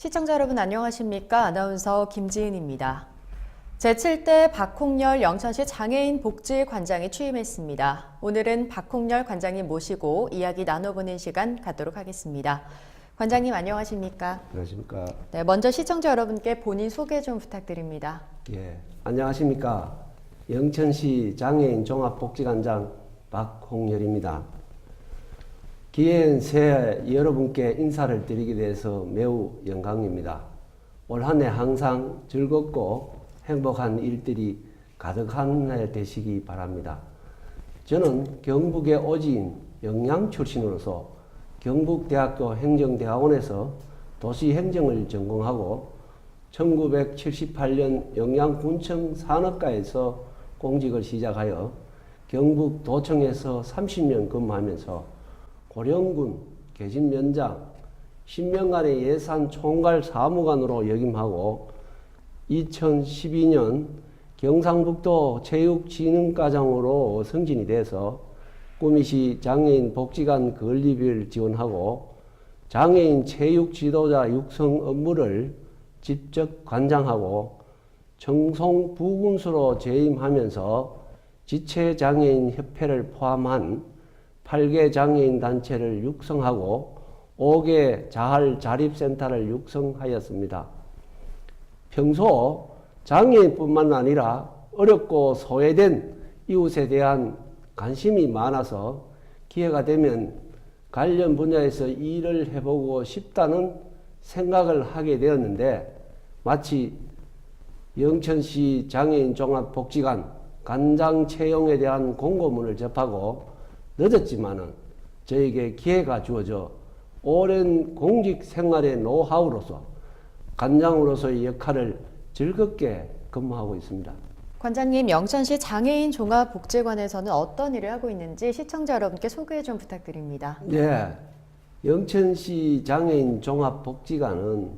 시청자 여러분 안녕하십니까? 아나운서 김지은입니다. 제7대 박홍렬 영천시 장애인 복지관장이 취임했습니다. 오늘은 박홍렬 관장님 모시고 이야기 나눠보는 시간 갖도록 하겠습니다. 관장님 안녕하십니까? 안녕하십니까? 네, 먼저 시청자 여러분께 본인 소개 좀 부탁드립니다. 예, 안녕하십니까? 영천시 장애인 종합복지관장 박홍렬입니다. 기회는 새 여러분께 인사를 드리게 돼서 매우 영광입니다. 올 한 해 항상 즐겁고 행복한 일들이 가득한 해 되시기 바랍니다. 저는 경북의 오지인 영양 출신으로서 경북대학교 행정대학원에서 도시행정을 전공하고 1978년 영양군청 산업과에서 공직을 시작하여 경북도청에서 30년 근무하면서 고령군 계집면장 10년간의 예산 총괄 사무관으로 역임하고 2012년 경상북도 체육진흥과장으로 승진이 돼서 구미시 장애인 복지관 건립을 지원하고 장애인 체육 지도자 육성 업무를 직접 관장하고 청송 부군수로 재임하면서 지체장애인 협회를 포함한 8개 장애인 단체를 육성하고 5개 자활 자립센터를 육성하였습니다. 평소 장애인뿐만 아니라 어렵고 소외된 이웃에 대한 관심이 많아서 기회가 되면 관련 분야에서 일을 해보고 싶다는 생각을 하게 되었는데 마치 영천시 장애인 종합복지관 관장 채용에 대한 공고문을 접하고 늦었지만은 저에게 기회가 주어져 오랜 공직 생활의 노하우로서 관장으로서의 역할을 즐겁게 근무하고 있습니다. 관장님, 영천시 장애인 종합복지관에서는 어떤 일을 하고 있는지 시청자 여러분께 소개 좀 부탁드립니다. 네, 영천시 장애인 종합복지관은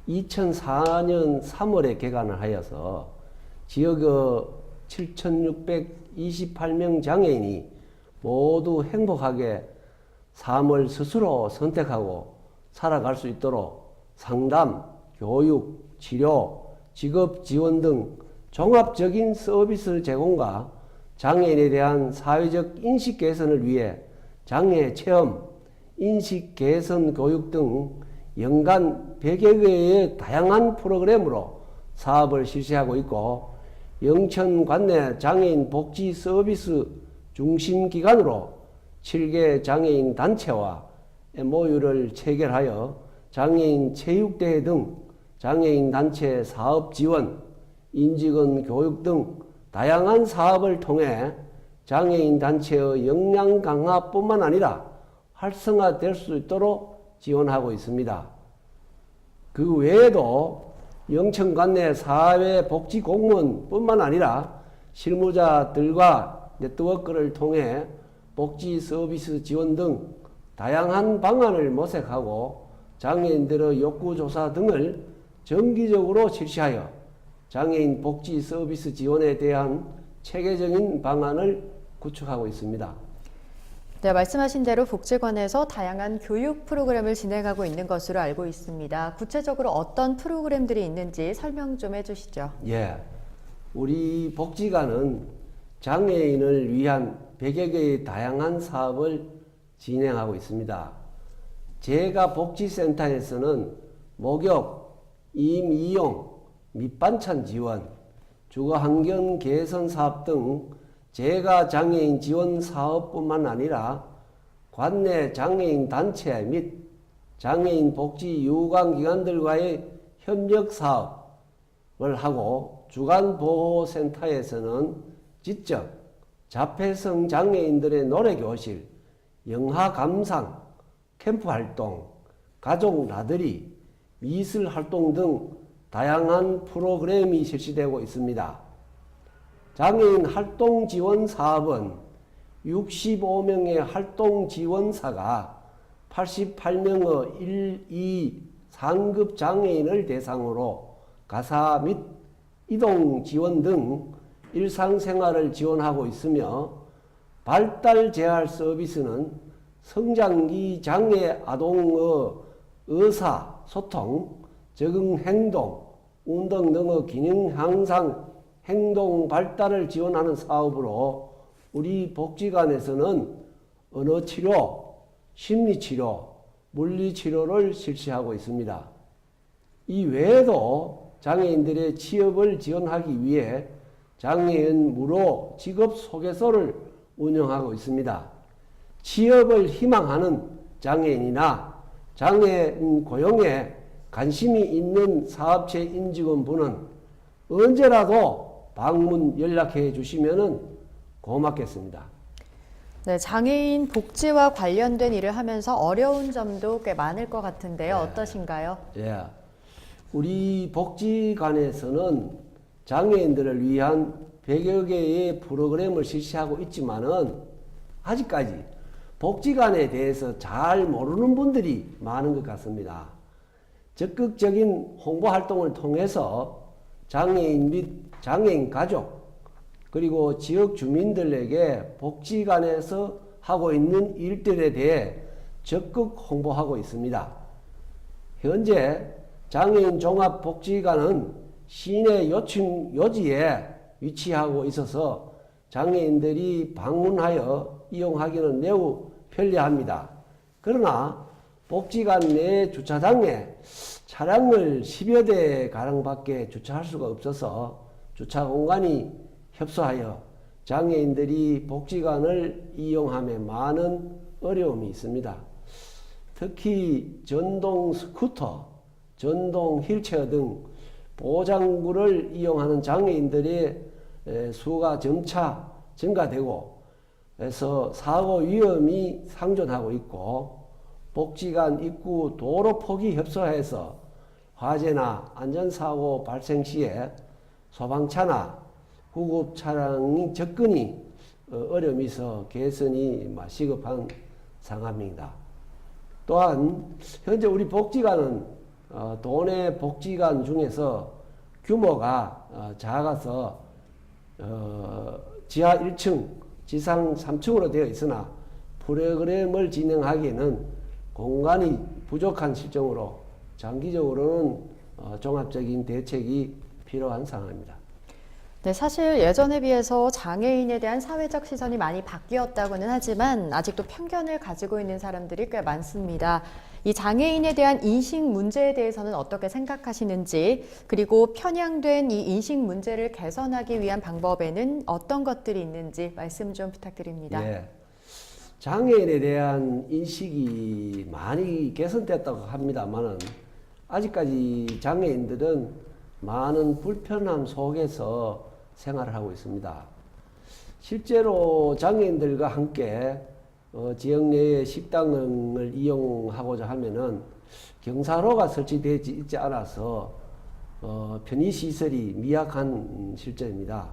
2004년 3월에 개관을 하여서 지역의 7,628명 장애인이 모두 행복하게 삶을 스스로 선택하고 살아갈 수 있도록 상담, 교육, 치료, 직업 지원 등 종합적인 서비스 제공과 장애인에 대한 사회적 인식 개선을 위해 장애 체험, 인식 개선 교육 등 연간 100여 개의 다양한 프로그램으로 사업을 실시하고 있고 영천 관내 장애인 복지 서비스 중심 기관으로 7개 장애인 단체와 MOU를 체결하여 장애인 체육대회 등 장애인 단체 사업 지원, 인직원 교육 등 다양한 사업을 통해 장애인 단체의 역량 강화뿐만 아니라 활성화될 수 있도록 지원하고 있습니다. 그 외에도 영천 관내 사회복지공무원뿐만 아니라 실무자들과 네트워크를 통해 복지 서비스 지원 등 다양한 방안을 모색하고 장애인들의 욕구조사 등을 정기적으로 실시하여 장애인 복지 서비스 지원에 대한 체계적인 방안을 구축하고 있습니다. 네, 말씀하신 대로 복지관에서 다양한 교육 프로그램을 진행하고 있는 것으로 알고 있습니다. 구체적으로 어떤 프로그램들이 있는지 설명 좀 해주시죠. 예, 우리 복지관은 장애인을 위한 100여 개의 다양한 사업을 진행하고 있습니다. 제가 복지센터에서는 목욕, 임이용, 밑반찬 지원, 주거환경 개선 사업 등 제가 장애인 지원 사업뿐만 아니라 관내 장애인 단체 및 장애인 복지 유관기관들과의 협력 사업을 하고 주간보호센터에서는 지적, 자폐성 장애인들의 노래교실, 영화 감상, 캠프 활동, 가족 나들이, 미술 활동 등 다양한 프로그램이 실시되고 있습니다. 장애인 활동 지원 사업은 65명의 활동 지원사가 88명의 1, 2, 3급 장애인을 대상으로 가사 및 이동 지원 등 일상생활을 지원하고 있으며 발달 재활 서비스는 성장기 장애 아동의 의사소통, 적응 행동, 운동 등의 기능 향상, 행동 발달을 지원하는 사업으로 우리 복지관에서는 언어치료, 심리치료, 물리치료를 실시하고 있습니다. 이 외에도 장애인들의 취업을 지원하기 위해 장애인 무료 직업 소개소를 운영하고 있습니다. 취업을 희망하는 장애인이나 장애인 고용에 관심이 있는 사업체 임직원분은 언제라도 방문 연락해 주시면 고맙겠습니다. 네, 장애인 복지와 관련된 일을 하면서 어려운 점도 꽤 많을 것 같은데요. 네. 어떠신가요? 예. 우리 복지관에서는 장애인들을 위한 100여 개의 프로그램을 실시하고 있지만은 아직까지 복지관에 대해서 잘 모르는 분들이 많은 것 같습니다. 적극적인 홍보 활동을 통해서 장애인 및 장애인 가족 그리고 지역 주민들에게 복지관에서 하고 있는 일들에 대해 적극 홍보하고 있습니다. 현재 장애인 종합복지관은 시내 요지에 위치하고 있어서 장애인들이 방문하여 이용하기는 매우 편리합니다. 그러나 복지관 내 주차장에 차량을 10여 대 가량밖에 주차할 수가 없어서 주차 공간이 협소하여 장애인들이 복지관을 이용함에 많은 어려움이 있습니다. 특히 전동 스쿠터, 전동 휠체어 등 보호장구를 이용하는 장애인들의 수가 점차 증가되고 해서 사고 위험이 상존하고 있고 복지관 입구 도로 폭이 협소해서 화재나 안전사고 발생 시에 소방차나 구급 차량이 접근이 어려움이 있어 개선이 시급한 상황입니다. 또한 현재 우리 복지관은 도내 복지관 중에서 규모가 작아서 지하 1층, 지상 3층으로 되어 있으나 프로그램을 진행하기에는 공간이 부족한 실정으로 장기적으로는 종합적인 대책이 필요한 상황입니다. 네, 사실 예전에 비해서 장애인에 대한 사회적 시선이 많이 바뀌었다고는 하지만 아직도 편견을 가지고 있는 사람들이 꽤 많습니다. 이 장애인에 대한 인식 문제에 대해서는 어떻게 생각하시는지, 그리고 편향된 이 인식 문제를 개선하기 위한 방법에는 어떤 것들이 있는지 말씀 좀 부탁드립니다. 예. 장애인에 대한 인식이 많이 개선됐다고 합니다만은 아직까지 장애인들은 많은 불편함 속에서 생활을 하고 있습니다. 실제로 장애인들과 함께 지역 내의 식당을 이용하고자 하면은 경사로가 설치되지 있지 않아서 편의시설이 미약한 실정입니다.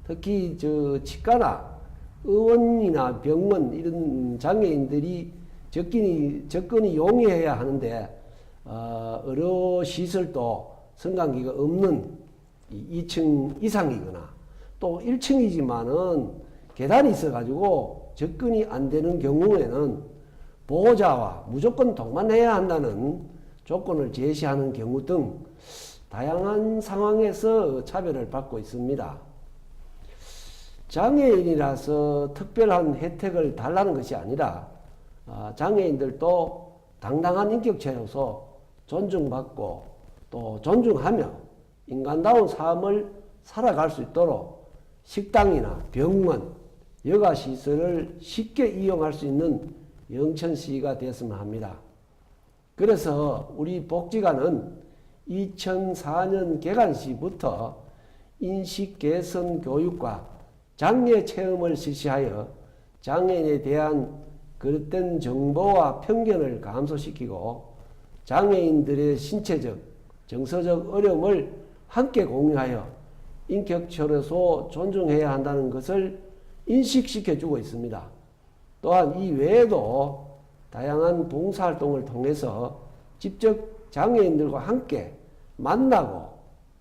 특히 치과나 의원이나 병원 이런 장애인들이 접근이 용이해야 하는데 의료시설도 승강기가 없는 2층 이상이거나 또 1층이지만은 계단이 있어가지고 접근이 안 되는 경우에는 보호자와 무조건 동반해야 한다는 조건을 제시하는 경우 등 다양한 상황에서 차별을 받고 있습니다. 장애인이라서 특별한 혜택을 달라는 것이 아니라 장애인들도 당당한 인격체로서 존중받고 또 존중하며 인간다운 삶을 살아갈 수 있도록 식당이나 병원, 여가시설을 쉽게 이용할 수 있는 영천시가 되었으면 합니다. 그래서 우리 복지관은 2004년 개관 시부터 인식 개선 교육과 장애 체험을 실시하여 장애인에 대한 그릇된 정보와 편견을 감소시키고 장애인들의 신체적, 정서적 어려움을 함께 공유하여 인격체로서 존중해야 한다는 것을 인식시켜주고 있습니다. 또한 이 외에도 다양한 봉사활동을 통해서 직접 장애인들과 함께 만나고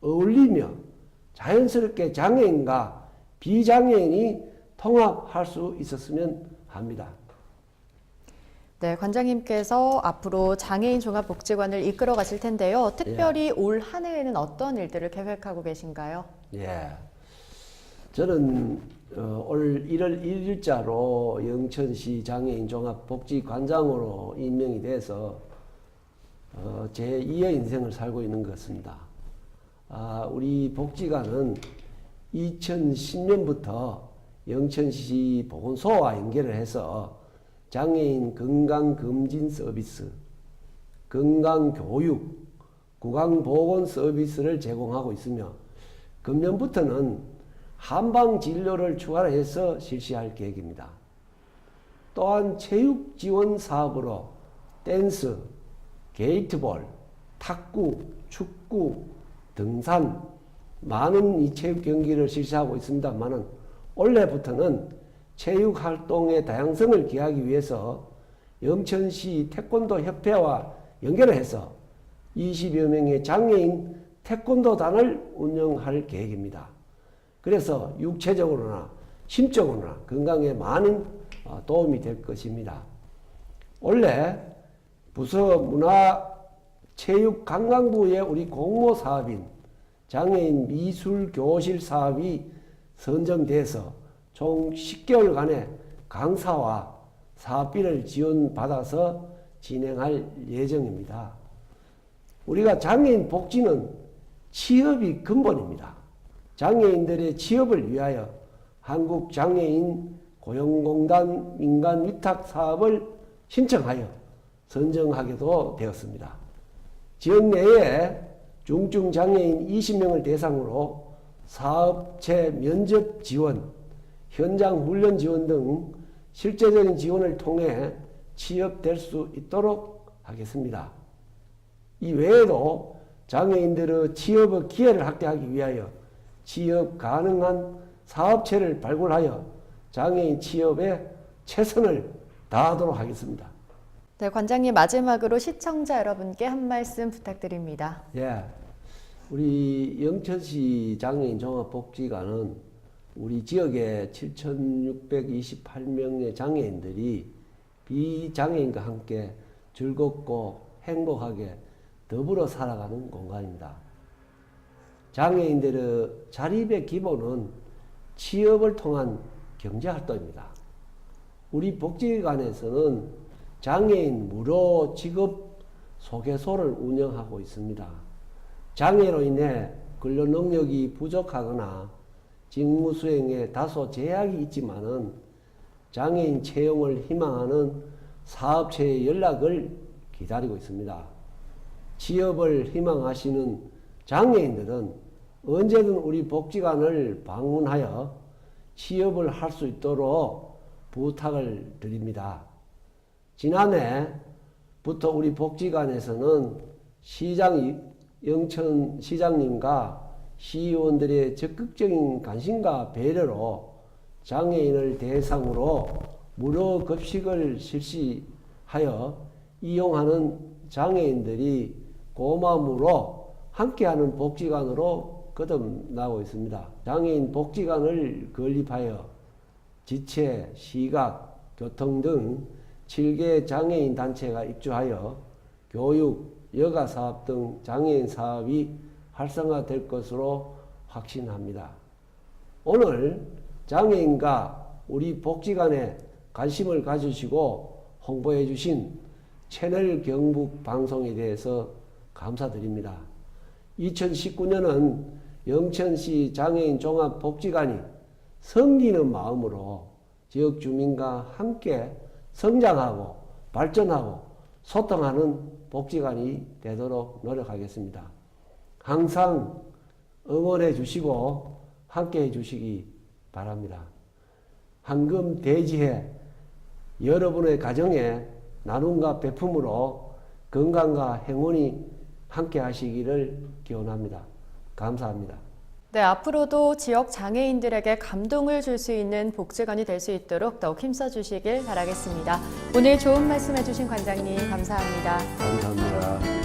어울리며 자연스럽게 장애인과 비장애인이 통합할 수 있었으면 합니다. 네, 관장님께서 앞으로 장애인 종합복지관을 이끌어 가실 텐데요. 특별히 올 한 해에는 어떤 일들을 계획하고 계신가요? 예. 저는 올 1월 1일자로 영천시 장애인 종합복지관장으로 임명이 돼서 제 2의 인생을 살고 있는 것 같습니다. 우리 복지관은 2010년부터 영천시 보건소와 연계를 해서 장애인 건강검진 서비스, 건강교육, 구강보건 서비스를 제공하고 있으며 금년부터는 한방진료를 추가해서 실시할 계획입니다. 또한 체육 지원 사업으로 댄스, 게이트볼, 탁구, 축구, 등산 많은 이 체육 경기를 실시하고 있습니다만은 올해부터는 체육 활동의 다양성을 기하기 위해서 영천시 태권도 협회와 연결을 해서 20여 명의 장애인 태권도단을 운영할 계획입니다. 그래서 육체적으로나 심적으로나 건강에 많은 도움이 될 것입니다. 원래 부서 문화체육관광부의 우리 공모 사업인 장애인 미술교실 사업이 선정돼서 총 10개월간의 강사와 사업비를 지원받아서 진행할 예정입니다. 우리가 장애인 복지는 취업이 근본입니다. 장애인들의 취업을 위하여 한국장애인 고용공단 민간위탁 사업을 신청하여 선정하게도 되었습니다. 지역 내에 중증장애인 20명을 대상으로 사업체 면접 지원, 현장 훈련 지원 등 실제적인 지원을 통해 취업될 수 있도록 하겠습니다. 이 외에도 장애인들의 취업의 기회를 확대하기 위하여 취업 가능한 사업체를 발굴하여 장애인 취업에 최선을 다하도록 하겠습니다. 네, 관장님 마지막으로 시청자 여러분께 한 말씀 부탁드립니다. 예, 우리 영천시 장애인 종합복지관은 우리 지역의 7,628명의 장애인들이 비장애인과 함께 즐겁고 행복하게 더불어 살아가는 공간입니다. 장애인들의 자립의 기본은 취업을 통한 경제활동입니다. 우리 복지관에서는 장애인 무료 직업 소개소를 운영하고 있습니다. 장애로 인해 근로 능력이 부족하거나 직무 수행에 다소 제약이 있지만은 장애인 채용을 희망하는 사업체의 연락을 기다리고 있습니다. 취업을 희망하시는 장애인들은 언제든 우리 복지관을 방문하여 취업을 할 수 있도록 부탁을 드립니다. 지난해부터 우리 복지관에서는 영천 시장님과 시의원들의 적극적인 관심과 배려로 장애인을 대상으로 무료 급식을 실시하여 이용하는 장애인들이 고마움으로 함께하는 복지관으로 거듭나고 있습니다. 장애인 복지관을 건립하여 지체, 시각, 교통 등 7개 장애인 단체가 입주하여 교육, 여가사업 등 장애인 사업이 활성화될 것으로 확신합니다. 오늘 장애인과 우리 복지관에 관심을 가지시고 홍보해 주신 채널 경북 방송에 대해서 감사드립니다. 2019년은 영천시 장애인 종합복지관이 섬기는 마음으로 지역 주민과 함께 성장하고 발전하고 소통하는 복지관이 되도록 노력하겠습니다. 항상 응원해 주시고 함께 해 주시기 바랍니다. 황금 대지해 여러분의 가정에 나눔과 베품으로 건강과 행운이 함께 하시기를 기원합니다. 감사합니다. 네, 앞으로도 지역 장애인들에게 감동을 줄 수 있는 복지관이 될 수 있도록 더욱 힘써 주시길 바라겠습니다. 오늘 좋은 말씀 해주신 관장님 감사합니다. 감사합니다.